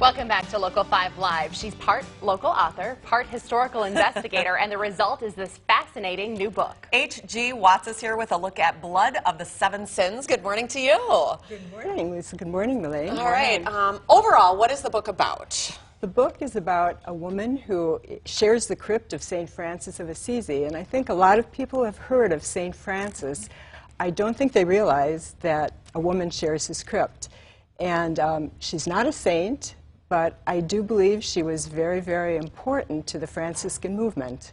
Welcome back to Local 5 Live. She's part local author, part historical investigator, and the result is this fascinating new book. H.G. Watts is here with a look at Blood of the Seven Sins. Good morning to you. Good morning, Lisa. Good morning, Milene. All right. Overall, what is the book about? The book is about a woman who shares the crypt of St. Francis of Assisi, and I think a lot of people have heard of St. Francis. I don't think they realize that a woman shares his crypt. And she's not a saint, but I do believe she was very, very important to the Franciscan movement.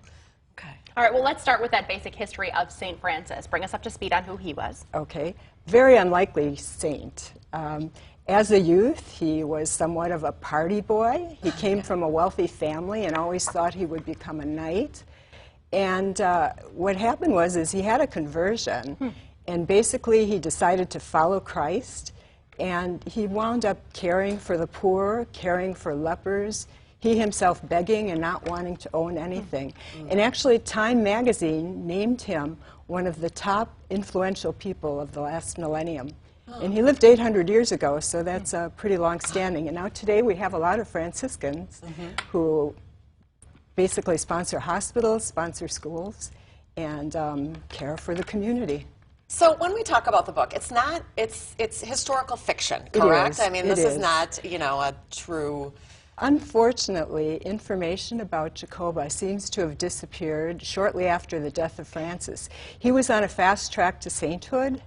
Okay. All right, well, let's start with that basic history of St. Francis. Bring us up to speed on who he was. Okay. Very unlikely saint. As a youth, he was somewhat of a party boy. He came from a wealthy family and always thought he would become a knight. And what happened was he had a conversion, and basically he decided to follow Christ. And he wound up caring for the poor, caring for lepers, he himself begging and not wanting to own anything. And actually, Time magazine named him one of the top influential people of the last millennium. And he lived 800 years ago, so that's pretty long-standing. And now today we have a lot of Franciscans who basically sponsor hospitals, sponsor schools, and care for the community. So when we talk about the book, it's historical fiction, correct? It is. I mean, this is not, a true... Unfortunately, information about Jacoba seems to have disappeared shortly after the death of Francis. He was on a fast track to sainthood,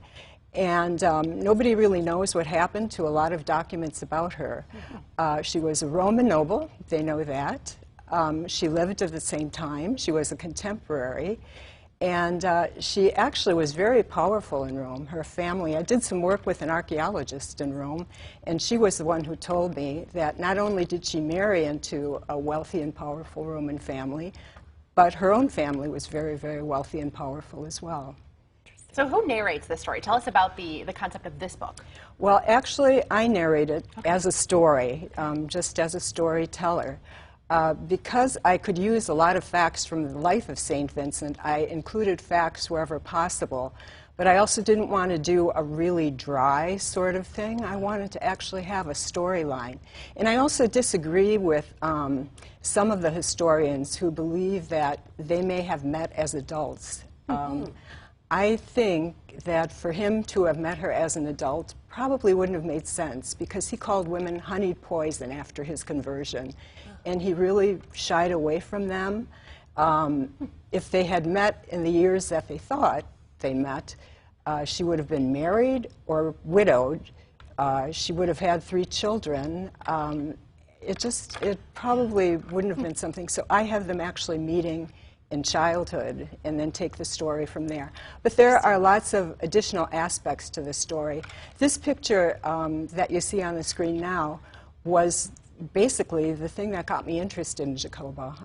and nobody really knows what happened to a lot of documents about her. She was a Roman noble, they know that. She lived at the same time. She was a contemporary. And she actually was very powerful in Rome. Her family, I did some work with an archaeologist in Rome, and she was the one who told me that not only did she marry into a wealthy and powerful Roman family, but her own family was very, very wealthy and powerful as well. So who narrates this story? Tell us about the concept of this book. Well, actually, I narrate it as a story, just as a storyteller. Because I could use a lot of facts from the life of St. Vincent, I included facts wherever possible. But I also didn't want to do a really dry sort of thing. I wanted to actually have a storyline. And I also disagree with some of the historians who believe that they may have met as adults. I think that for him to have met her as an adult probably wouldn't have made sense, because he called women honeyed poison after his conversion. And he really shied away from them. If they had met in the years that they thought they met, she would have been married or widowed. She would have had 3 children. It probably wouldn't have been something. So I have them actually meeting in childhood and then take the story from there. But there are lots of additional aspects to the story. This picture that you see on the screen now was basically the thing that got me interested in Jacoba.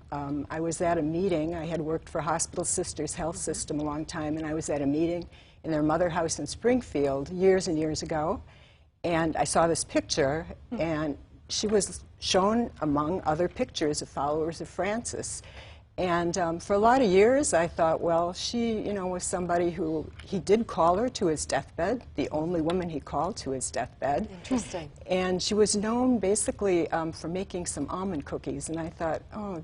I was at a meeting. I had worked for Hospital Sisters Health System a long time, and I was at a meeting in their mother house in Springfield years and years ago, and I saw this picture, and she was shown among other pictures of followers of Francis. And for a lot of years, I thought, well, she, was somebody who he did call her to his deathbed, the only woman he called to his deathbed. Interesting. And she was known basically for making some almond cookies. And I thought, oh,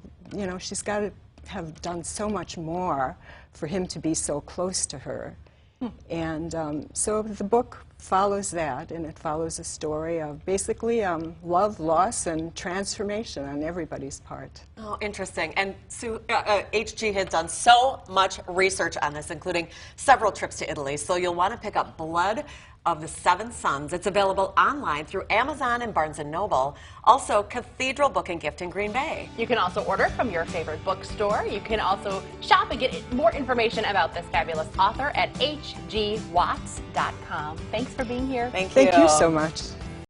she's got to have done so much more for him to be so close to her. And so the book follows that, and it follows a story of basically love, loss, and transformation on everybody's part. Oh, interesting. And Sue, H.G. had done so much research on this, including several trips to Italy, so you'll want to pick up Blood of the Seven Sons. It's available online through Amazon and Barnes & Noble. Also, Cathedral Book and Gift in Green Bay. You can also order from your favorite bookstore. You can also shop and get more information about this fabulous author at hgwatts.com. Thanks for being here. Thank you. Thank you so much.